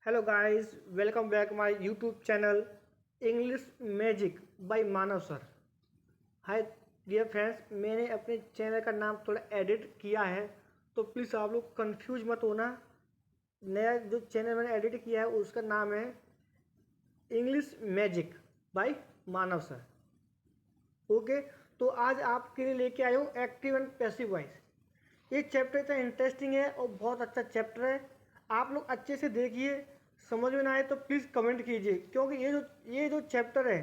Hello guys, welcome back my YouTube channel English magic by Manav sir. Hi dear friends, मैंने अपने channel का नाम थोड़ा एडिट किया है, तो प्लीज़ आप लोग कंफ्यूज मत होना। नया जो चैनल मैंने एडिट किया है उसका नाम है English magic by Manav sir. Okay, तो आज आपके लिए लेके आया हूँ एक्टिव एंड पैसिव वॉइस। ये चैप्टर इतना इंटरेस्टिंग है और बहुत अच्छा चैप्टर है। आप लोग अच्छे से देखिए, समझ में ना आए तो प्लीज़ कमेंट कीजिए, क्योंकि ये जो चैप्टर है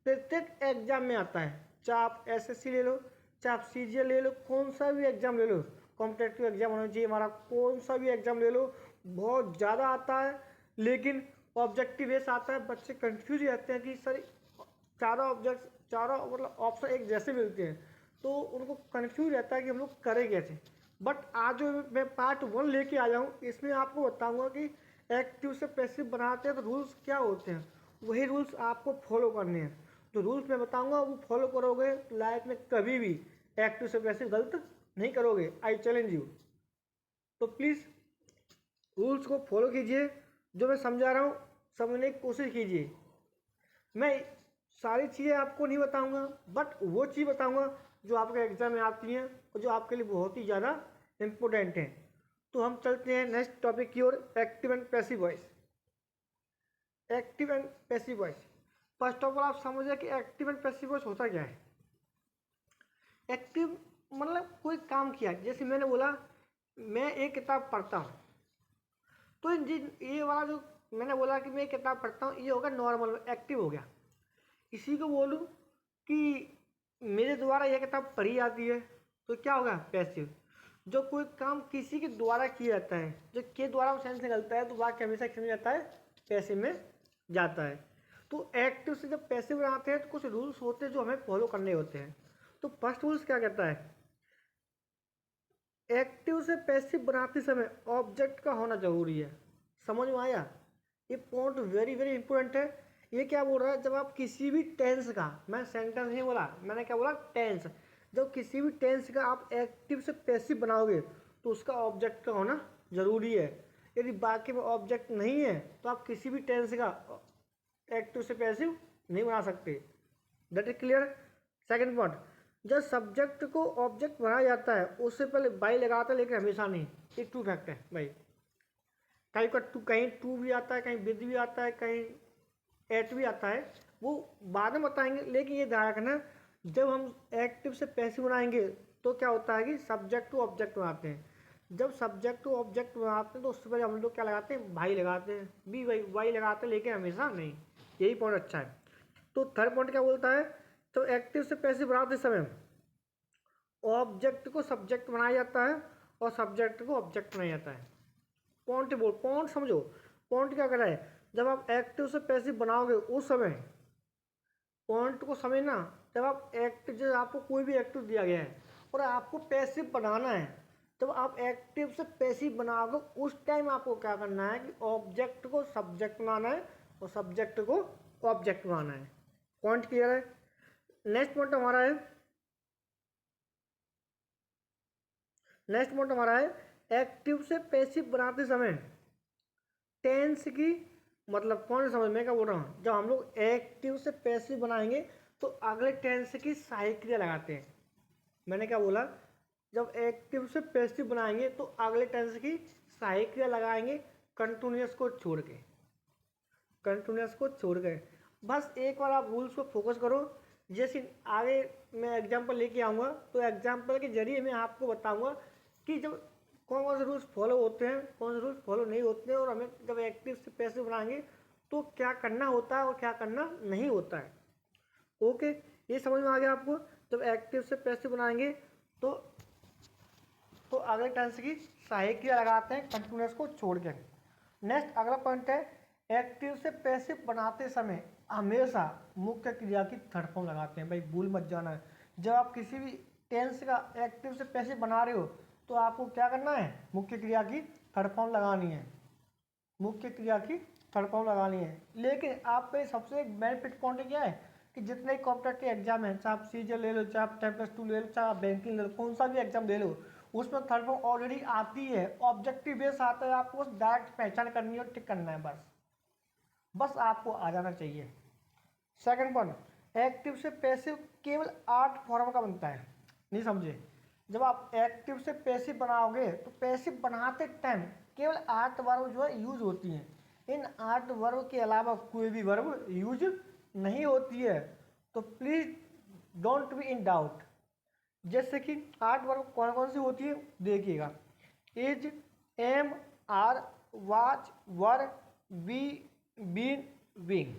प्रत्येक एग्जाम में आता है। चाहे आप एसएससी ले लो, चाहे आप सीजीएल ले लो, कौन सा भी एग्जाम ले लो, कॉम्पिटेटिव एग्जाम होना चाहिए हमारा, कौन सा भी एग्जाम ले लो, बहुत ज़्यादा आता है। लेकिन ऑब्जेक्टिव बेस आता है, बच्चे कंफ्यूज रहते हैं कि सर चारों मतलब ऑप्शन एक जैसे मिलते हैं, तो उनको कंफ्यूज रहता है कि हम लोग करें कैसे। बट आज जो मैं पार्ट 1 लेके आया हूँ, इसमें आपको बताऊंगा कि एक्टिव से पैसिव बनाते हैं तो रूल्स क्या होते हैं, वही रूल्स आपको फॉलो करने हैं। जो रूल्स मैं बताऊंगा वो फॉलो करोगे तो लाइफ में कभी भी एक्टिव से पैसिव गलत नहीं करोगे, आई चैलेंज यू। तो प्लीज़ रूल्स को फॉलो कीजिए, जो मैं समझा रहा हूँ समझने की कोशिश कीजिए। मैं सारी चीज़ें आपको नहीं बताऊंगा, बट वो चीज़ बताऊंगा जो आपके एग्जाम में आती हैं और जो आपके लिए बहुत ही ज़्यादा इम्पोर्टेंट है। तो हम चलते हैं नेक्स्ट टॉपिक की ओर, active and passive voice. Active and passive voice, first of all आप समझिए कि एक्टिव एंड पैसिव वॉइस होता क्या है। एक्टिव मतलब कोई काम किया, जैसे मैंने बोला मैं एक किताब पढ़ता हूँ, तो ये वाला जो मैंने बोला कि मैं एक किताब पढ़ता हूँ, ये होगा नॉर्मल, एक्टिव हो गया। इसी को बोलूँ कि मेरे द्वारा यह किताब पढ़ी जाती है, तो क्या होगा, पैसिव। जो कोई काम किसी के द्वारा किया जाता है, जो के द्वारा सेंस निकलता है, तो वाक्य हमेशा किस में जाता है, पैसिव में जाता है। तो एक्टिव से जब पैसिव बनाते हैं तो कुछ रूल्स होते हैं जो हमें फॉलो करने होते हैं। तो फर्स्ट रूल्स क्या कहता है, एक्टिव से पैसिव बनाते समय ऑब्जेक्ट का होना जरूरी है। समझ में आया, ये पॉइंट वेरी वेरी इंपॉर्टेंट है। ये क्या बोल रहा है, जब आप किसी भी टेंस का, मैं सेंटेंस नहीं बोला, मैंने क्या बोला, टेंस, जब किसी भी टेंस का आप एक्टिव से पैसिव बनाओगे तो उसका ऑब्जेक्ट का होना जरूरी है। यदि बाकी में ऑब्जेक्ट नहीं है तो आप किसी भी टेंस का एक्टिव से पैसिव नहीं बना सकते। That is clear. Second point, जब सब्जेक्ट को ऑब्जेक्ट बनाया जाता है उससे पहले बाई लगाता है, लेकिन हमेशा नहीं। ये ट्रू फैक्ट है भाई। कहीं टू भी आता है, कहीं विद भी आता है, कहीं एट भी आता है, वो बाद में बताएंगे। लेकिन ये ध्यान रखना, जब हम एक्टिव से पैसिव बनाएंगे तो क्या होता है कि सब्जेक्ट टू ऑब्जेक्ट बनाते हैं। जब सब्जेक्ट टू ऑब्जेक्ट बनाते हैं तो उससे पहले हम लोग क्या लगाते हैं, भाई लगाते हैं, बी वाई लगाते हैं, लेकिन हमेशा नहीं। यही पॉइंट अच्छा है। तो थर्ड पॉइंट क्या बोलता है, तो एक्टिव से पैसिव बनाते समय ऑब्जेक्ट को सब्जेक्ट बनाया जाता है और सब्जेक्ट को ऑब्जेक्ट बनाया जाता है। पॉइंट समझो, पॉइंट क्या कर रहा है, जब आप एक्टिव से पैसिव बनाओगे उस समय पॉइंट को समझना। जब आप जब आपको कोई भी एक्टिव दिया गया है और आपको पैसिव बनाना है, जब आप एक्टिव से पैसिव बनाओगे उस टाइम आपको क्या करना है कि ऑब्जेक्ट को सब्जेक्ट बनाना है और सब्जेक्ट को ऑब्जेक्ट बनाना है। पॉइंट क्लियर है। नेक्स्ट पॉइंट हमारा है एक्टिव से पैसिव बनाते समय टेंस की, मतलब कौन समझ में क्या बोल रहा हूँ, जब हम लोग एक्टिव से पैसिव बनाएंगे तो अगले टेंस की सहायक क्रिया लगाते हैं। मैंने क्या बोला, जब एक्टिव से पैसिव बनाएंगे तो अगले टेंस की सहायक क्रिया लगाएंगे, कंटिन्यूअस को छोड़ के, बस एक बार आप रूल्स को फोकस करो। जैसे आगे मैं एग्जाम्पल लेके आऊँगा तो एग्जाम्पल के जरिए मैं आपको बताऊँगा कि जब कौन कौन से रूल्स फॉलो होते हैं, कौन से रूल्स फॉलो नहीं होते हैं, और हमें जब एक्टिव से पैसिव बनाएंगे तो क्या करना होता है और क्या करना नहीं होता है। ओके, ये समझ में आ गया आपको। जब एक्टिव से पैसिव बनाएंगे तो अगले टेंस की सहायक क्रिया लगाते हैं, कंटिन्यूअस को छोड़ के। नेक्स्ट अगला पॉइंट है, एक्टिव से पैसिव बनाते समय हमेशा मुख्य क्रिया की थर्ड फॉर्म लगाते हैं। भाई भूल मत जाना, जब आप किसी भी टेंस का एक्टिव से पैसिव बना रहे हो तो आपको क्या करना है, मुख्य क्रिया की थर्ड फॉर्म लगानी है, लेकिन आप पे सबसे एक बेनिफिट पॉइंट क्या है कि जितने ही कॉम्पिटेटिव एग्जाम है, चाहे आप सीजीएल ले लो, चाहे आप 10+2 ले लो, चाहे आप बैंकिंग ले लो, कौन सा भी एग्जाम ले लो, उसमें थर्ड फॉर्म ऑलरेडी आती है, ऑब्जेक्टिव बेस आता है, आपको बस डायरेक्ट पहचान करनी है और टिक करना है, बस आपको आ जाना चाहिए। सेकंड पॉइंट, एक्टिव से पैसिव केवल 8 फॉर्म का बनता है। नहीं समझे? जब आप एक्टिव से पैसिव बनाओगे तो पैसिव बनाते टाइम केवल 8 वर्ब जो है यूज होती हैं। इन 8 वर्ब के अलावा कोई भी वर्ब यूज नहीं होती है, तो please don't be in doubt. जैसे कि 8 वर्ब कौन कौन सी होती है देखिएगा, is, am, are, was, were, be, been, being.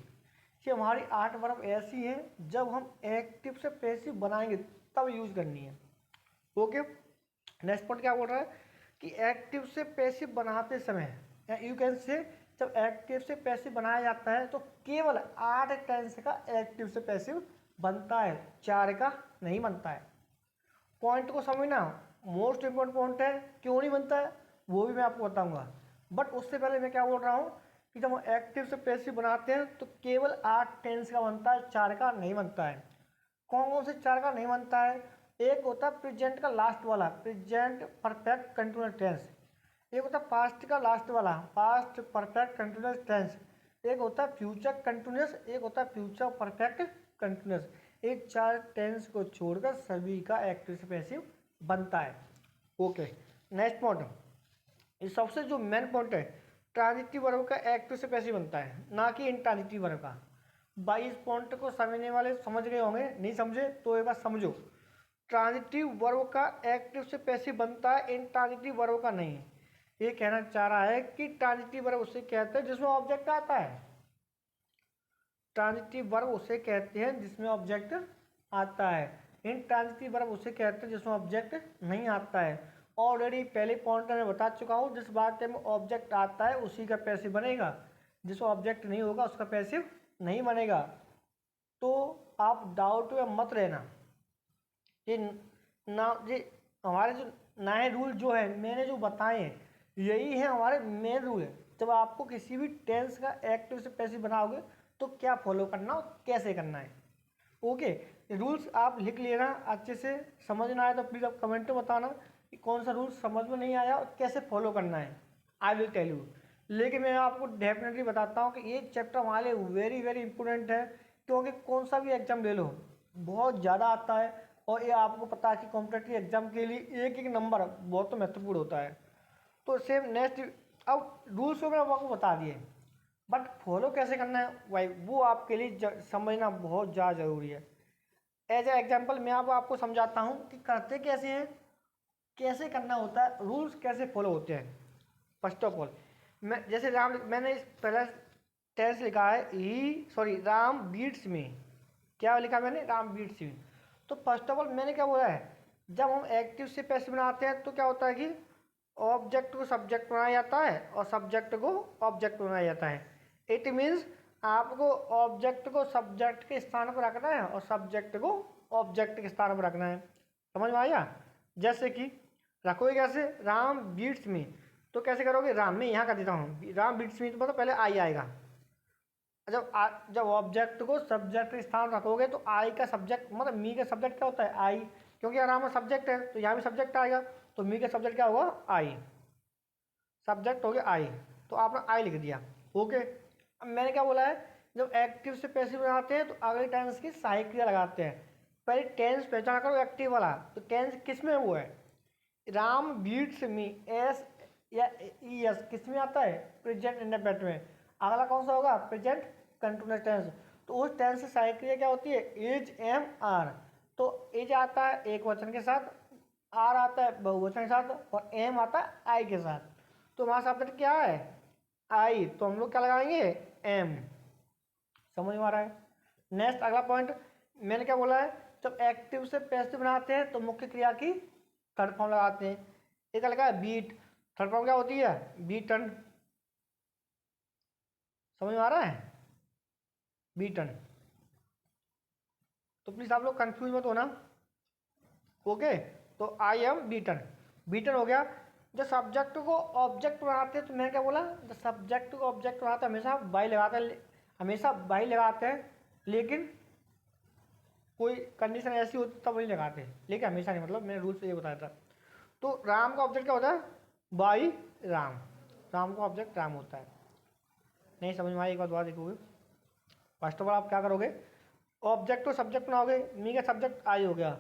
ये हमारी 8 वर्ब ऐसी हैं जब हम एक्टिव से पैसिव बनाएंगे तब यूज करनी है। ओके, नेक्स्ट पॉइंट क्या बोल रहा है कि एक्टिव से पैसिव बनाते समय यू कैन से, जब एक्टिव से पैसिव बनाया जाता है तो केवल 8 टेंस का एक्टिव से पैसिव बनता है, 4 का नहीं बनता है। पॉइंट को समझना मोस्ट इम्पोर्टेंट पॉइंट है। क्यों नहीं बनता है वो भी मैं आपको बताऊंगा, बट उससे पहले मैं क्या बोल रहा हूँ कि जब हम एक्टिव से पैसिव बनाते हैं तो केवल 8 टेंस का बनता है, 4 का नहीं बनता है। कौन कौन से 4 का नहीं बनता है? एक होता है प्रेजेंट का लास्ट वाला, प्रेजेंट परफेक्ट कंटिन्यूअस टेंस। एक होता है पास्ट का लास्ट वाला, पास्ट परफेक्ट कंटिन्यूअस टेंस। एक होता है फ्यूचर कंटिन्यूअस, एक होता है फ्यूचर परफेक्ट कंटिन्यूअस। एक 4 टेंस को छोड़कर सभी का एक्टिव से पैसिव बनता है। ओके, नेक्स्ट पॉइंट, ये सबसे जो मेन पॉइंट है, ट्रांजिटिव वर्ब का एक्टिव से पैसिव बनता है, ना कि इंट्रांजिटिव वर्ब का। 22 पॉइंट को समझने वाले समझ गए होंगे, नहीं समझे तो एक बार समझो। ट्रांजिटिव वर्ब का एक्टिव से पैसिव बनता है, इंट्रांजिटिव वर्ब का नहीं। ये कहना चाह रहा है कि ट्रांजिटिव वर्ब उसे कहते हैं जिसमें ऑब्जेक्ट आता है, ट्रांजिटिव वर्ब उसे कहते हैं जिसमें ऑब्जेक्ट आता है, इंट्रांजिटिव वर्ब उसे कहते हैं जिसमें ऑब्जेक्ट नहीं आता है। ऑलरेडी पहले पॉइंट में बता चुका हूँ, जिस वाक्य में ऑब्जेक्ट आता है उसी का पैसिव बनेगा, जिसमें ऑब्जेक्ट नहीं होगा उसका पैसिव नहीं बनेगा। तो आप डाउट में मत रहना। ये हमारे जो नए रूल जो है मैंने जो बताए हैं यही है हमारे मेन रूल है। जब आपको किसी भी टेंस का एक्टिव से पैसिव बनाओगे तो क्या फॉलो करना और कैसे करना है। ओके, रूल्स आप लिख लेना, अच्छे से समझ ना आए तो प्लीज़ आप कमेंट में बताना कि कौन सा रूल समझ में नहीं आया और कैसे फॉलो करना है। I will tell you. लेकिन मैं आपको डेफिनेटली बताता हूँ कि ये चैप्टर हमारे लिए वेरी वेरी इंपॉर्टेंट है, क्योंकि कौन सा भी एग्जाम ले लो बहुत ज़्यादा आता है, और ये आपको पता है कि कॉम्पिटेटिव एग्जाम के लिए एक एक नंबर बहुत तो महत्वपूर्ण होता है। तो सेम नेक्स्ट, अब रूल्स को मैंने आपको बता दिए, बट फॉलो कैसे करना है भाई वो आपके लिए समझना बहुत ज़्यादा ज़रूरी है। एज ए एग्जाम्पल मैं आपको समझाता हूँ कि करते कैसे हैं, कैसे करना होता है, रूल्स कैसे फॉलो होते हैं। फर्स्ट ऑफ ऑल मैं जैसे मैंने इस पहला टेंस लिखा है राम बीट्स में। क्या लिखा मैंने? राम बीट्स में। तो फर्स्ट ऑफ ऑल मैंने क्या बोला है, जब हम एक्टिव से पैसिव बनाते हैं तो क्या होता है कि ऑब्जेक्ट को सब्जेक्ट बनाया जाता है और सब्जेक्ट को ऑब्जेक्ट बनाया जाता है। इट मीन्स आपको ऑब्जेक्ट को सब्जेक्ट के स्थान पर रखना है और सब्जेक्ट को ऑब्जेक्ट के स्थान पर रखना है। समझ में आया? जैसे कि रखोगे कैसे, राम बीट्स मी, तो कैसे करोगे, राम में यहाँ कर देता हूँ, राम बीट्स मी तो मतलब पहले आई आएगा। जब ऑब्जेक्ट को सब्जेक्ट के स्थान रखोगे तो आई का सब्जेक्ट मतलब मी का सब्जेक्ट क्या होता है, आई, क्योंकि राम में सब्जेक्ट है तो यहाँ भी सब्जेक्ट आएगा, तो मी का सब्जेक्ट क्या होगा, आई, सब्जेक्ट हो गया आई, तो आपने आई लिख दिया। ओके, अब मैंने क्या बोला है, जब एक्टिव से पैसिव बनाते हैं तो अगले टेंस की सहायक क्रिया लगाते हैं। पहले टेंस पहचान करो एक्टिव वाला, तो टेंस किस में वो है, राम बीट्स मी, एस या ई एस किस में आता है, प्रेजेंट इंडेफिनिट में। अगला कौन सा होगा, प्रेजेंट कंटिन्यूअस टेंस। तो उस टेंस से सहायक क्रिया क्या होती है, इज एम आर। तो इज आता है एक वचन के साथ, आर आता है बहुवचन के साथ, और एम आता है आई के साथ। तो हमारा सब्जेक्ट क्या है, आई, तो हम लोग क्या लगाएंगे, एम। समझ में आ रहा है? नेक्स्ट अगला पॉइंट मैंने क्या बोला है, जब एक्टिव से पैसिव बनाते हैं तो मुख्य क्रिया की थर्ड फॉर्म लगाते हैं। एक लगा है बीट, थर्ड फॉर्म क्या होती है, बीटन। समझ में आ रहा है, बीटन। तो प्लीज आप लोग कंफ्यूज मत होना। ओके, तो आई एम बीटन, बीटन हो गया। जब सब्जेक्ट को ऑब्जेक्ट बनाते हैं तो मैंने क्या बोला, जब सब्जेक्ट को ऑब्जेक्ट बनाते हैं हमेशा बाई लगाते हैं, हमेशा बाई लगाते हैं, लेकिन कोई कंडीशन ऐसी होती तब नहीं लगाते, लेकिन हमेशा नहीं, मतलब मैंने रूल से ये बताया था। तो राम का ऑब्जेक्ट क्या होता है? बाई राम। राम का ऑब्जेक्ट राम होता है। नहीं समझ में आई? एक बार दोबारा देखोगे। फर्स्ट ऑफ ऑल आप क्या करोगे, ऑब्जेक्ट तो सब्जेक्ट बनाओगे। मी का सब्जेक्ट आई हो गया,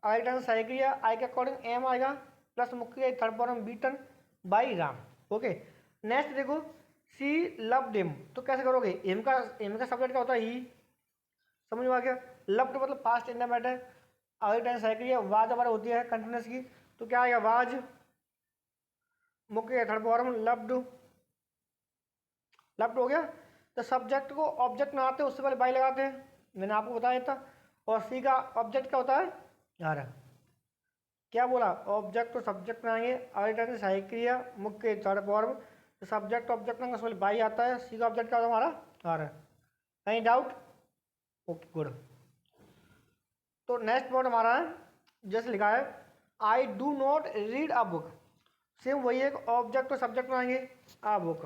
आई टर्न सही किया, आई के अकॉर्डिंग एम आएगा, प्लस मुख्य third form be turn by Ram. Okay, next देखो, सी लव्ड हिम, तो कैसे करोगे? एम का सब्जेक्ट क्या होता है? ही। समझ में आ गया? लव्ड मतलब पास्ट इंडेफिनिट है, आई टर्न सही किया, वाज हमारा होती है कंटिन्यूस की, तो क्या आएगा? वाज, मुख्य थर्ड फॉर्म लव्ड, लव्ड हो गया। तो सब्जेक्ट को ऑब्जेक्ट बनाते हैं उससे पहले बाई लगाते हैं, मैंने आपको बताया था। और सी का ऑब्जेक्ट क्या होता है? यार क्या बोला? ऑब्जेक्ट तो सब्जेक्ट बनाएंगे, अल्टरनेट सहायक क्रिया, मुख्य थर्ड फॉर्म, तो सब्जेक्ट ऑब्जेक्ट बनाएंगे उसमें बाई आता है। सी का ऑब्जेक्ट क्या होता है हमारा? आर। कहीं डाउट? Okay good. तो नेक्स्ट पॉइंट हमारा है, जैसे लिखा है I do not read a book, same वही है, ऑब्जेक्ट तो सब्जेक्ट बनाएंगे, अ बुक।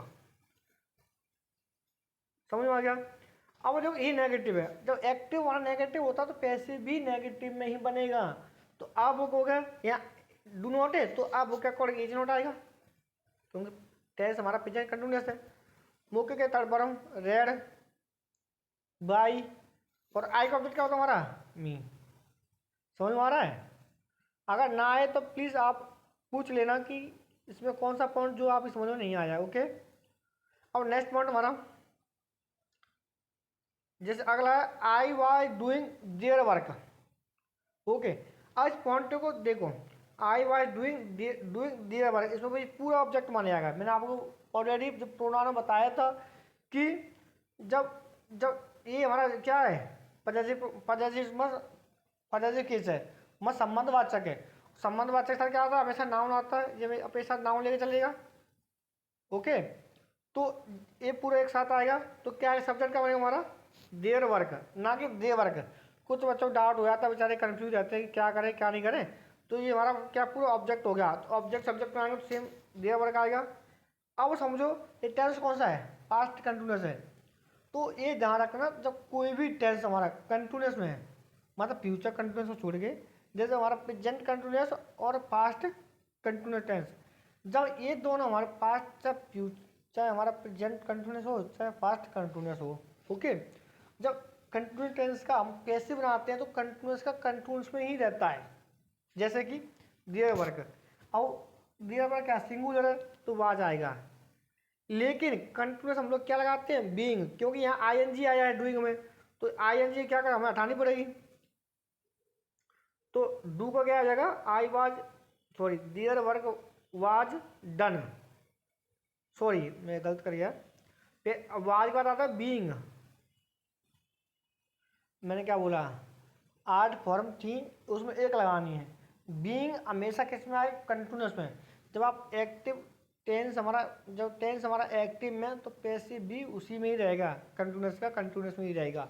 समझ में आ गया? अब जो ये नेगेटिव है, जब एक्टिव वाला नेगेटिव होता है तो पैसिव भी नेगेटिव में ही बनेगा। तो आ बुक हो गया, या डू नॉट है तो आ बुक के अकॉर्डिंग इज नॉट आएगा, क्योंकि टेंस हमारा प्रेजेंट कंटिन्यूअस है। मुख्य के थर्ड फॉर्म रेड बाई, और आई का ऑब्जेक्ट क्या होता है हमारा? मी। समझ में आ रहा है? अगर ना आए तो प्लीज़ आप पूछ लेना कि इसमें कौन सा पॉइंट जो आप समझ में नहीं आया। ओके, अब नेक्स्ट पॉइंट हमारा, जैसे अगला है आई was doing their work. Okay, आज पॉइंट को देखो, आई वाज डूइंग देयर वर्क, इसमें भाई पूरा ऑब्जेक्ट माना जाएगा। मैंने आपको ऑलरेडी जब प्रोनाउन में बताया था कि जब जब ये हमारा क्या है? पजेसिव केस है, मत संबंधवाचक है। संबंधवाचक के साथ क्या आता है? हमेशा नाउन आता है, ये अपने साथ नाउन लेके चलेगा। ओके, तो ये पूरा एक साथ आएगा, तो क्या है? सब्जेक्ट क्या बनेगा हमारा? देयर वर्क, ना कि दे वर्क। कुछ बच्चों को डाउट हो जाता है, बेचारे कंफ्यूज रहते हैं कि क्या करें क्या नहीं करें। तो ये हमारा क्या पूरा ऑब्जेक्ट हो गया, तो ऑब्जेक्ट सब्जेक्ट में आएंगे तो सेम देयर वर्क आएगा। अब समझो ये टेंस कौन सा है? पास्ट कंटिन्यूअस है। तो ये ध्यान रखना, जब कोई भी टेंस हमारा कंटिन्यूअस में है, मतलब फ्यूचर कंटिन्यूअस को छोड़ के, जैसे हमारा प्रेजेंट कंटिन्यूअस और पास्ट कंटिन्यूअस टेंस, जब ये दोनों हमारे पास्ट चाहे फ्यूचर, चाहे हमारा प्रेजेंट कंटिन्यूअस हो चाहे पास्ट कंटिन्यूअस हो, ओके, जब कंटिन्यूअस टेंस का हम कैसे बनाते हैं तो कंटिन्यूअस का कंटिन्यूअस में ही रहता है। जैसे कि देयर वर्क, अब देयर वर्क क्या सिंगुलर है तो वाज आएगा, लेकिन कंटिन्यूअस हम लोग क्या लगाते हैं? बीइंग, क्योंकि यहाँ आईएनजी आया है डूइंग में, तो आईएनजी क्या कर हमें हटानी पड़ेगी। तो डू का क्या आ जाएगा? I was, sorry there work was done, sorry मैं गलत कर गया, वाज का आता है बीइंग, मैंने क्या बोला? 8 फॉर्म थी उसमें एक लगानी है। बीइंग हमेशा किस में आए? कंटिन्यूअस में। जब आप एक्टिव टेंस हमारा, जब टेंस हमारा एक्टिव में, तो पैसिव भी उसी में ही रहेगा, कंटिन्यूअस का कंटिन्यूअस में ही रहेगा।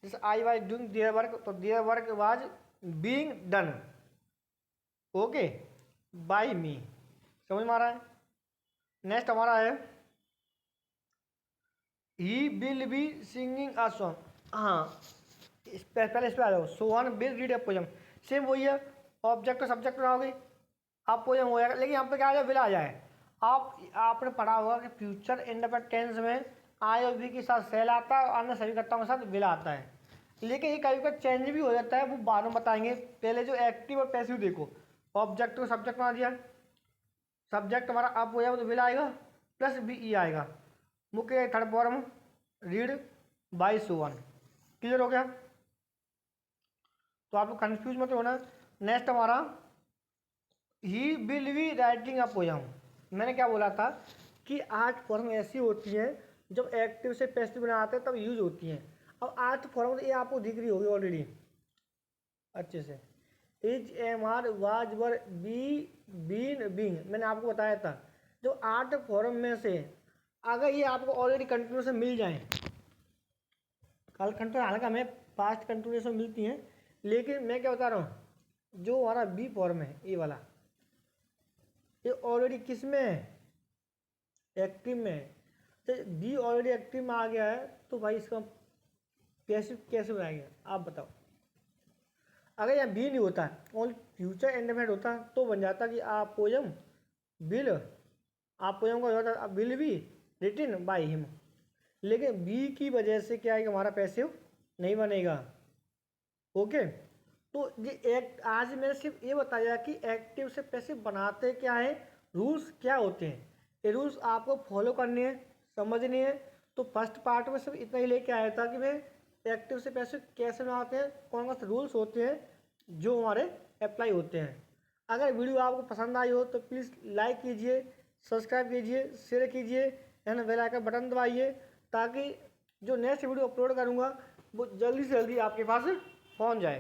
जैसे I was doing their work, तो their work was being done, okay, by me. समझ में आ रहा है? नेक्स्ट हमारा है he will be singing a song. हाँ, पहले इस पर आ जाओ, Sohan will read a poem, same वही है, ऑब्जेक्ट और सब्जेक्ट बनाओगे, आप पोएम हो जाएगा। लेकिन यहाँ पे क्या आ जाए? विल आ जाए। आपने पढ़ा होगा कि फ्यूचर इंडेफिनिट टेंस में आई और वी के साथ सेल आता है और अन्य सभी कर्ताओं के साथ विल आता है। लेकिन ये कभी कभी चेंज भी हो जाता है, वो बाद में बताएंगे। पहले जो एक्टिव और पैसिव देखो, ऑब्जेक्ट को सब्जेक्ट बना दिया, सब्जेक्ट हमारा अप हो जाएगा तो विल आएगा, प्लस बी ई आएगा, मुख्य थर्ड फॉर्म रीड बाई सोवन। क्लियर हो गया? तो आप लोग कन्फ्यूज मत होना। नेक्स्ट हमारा ही will be writing a poem. मैंने क्या बोला था कि 8 फॉर्म ऐसी होती हैं जब एक्टिव से पैसिव बनाते हैं तब यूज होती हैं। अब 8 फॉर्म ये आपको दिख रही होगी ऑलरेडी अच्छे से, is am are was were be been being, मैंने आपको बताया था। जो 8 फॉर्म में से अगर ये आपको ऑलरेडी कंटिन्यूस में मिल जाए, कल कंटिन्यूस हालांकि हमें पास्ट कंटिन्यूस में मिलती हैं, लेकिन मैं क्या बता रहा हूँ, जो हमारा बी फॉर्म है ये वाला, ये ऑलरेडी किस में है? एक्टिव में है। तो बी ऑलरेडी एक्टिव में आ गया है, तो भाई इसका पैसिव कैसे बनाएंगे आप बताओ? अगर यहाँ बी नहीं होता, ओनली फ्यूचर इंडेफिनिट होता तो बन जाता कि आप पोयम बिल, आप पोयम का हो जाता will be written by him. लेकिन बी की वजह से क्या है कि हमारा पैसिव नहीं बनेगा। ओके, तो ये एक आज मैंने सिर्फ ये बताया कि एक्टिव से पैसिव बनाते क्या है, रूल्स क्या होते हैं। ये रूल्स आपको फॉलो करने हैं, समझने हैं। तो फर्स्ट पार्ट में सिर्फ इतना ही लेके आया था कि मैं एक्टिव से पैसिव कैसे बनाते हैं, कौन कौन से रूल्स होते हैं जो हमारे अप्लाई होते हैं। अगर वीडियो आपको पसंद आई हो तो प्लीज़ लाइक कीजिए, सब्सक्राइब कीजिए, शेयर कीजिए एंड बेल आइकन बटन दबाइए, ताकि जो नेक्स्ट वीडियो अपलोड करूँगा वो जल्दी से जल्दी आपके पास पहुँच जाए।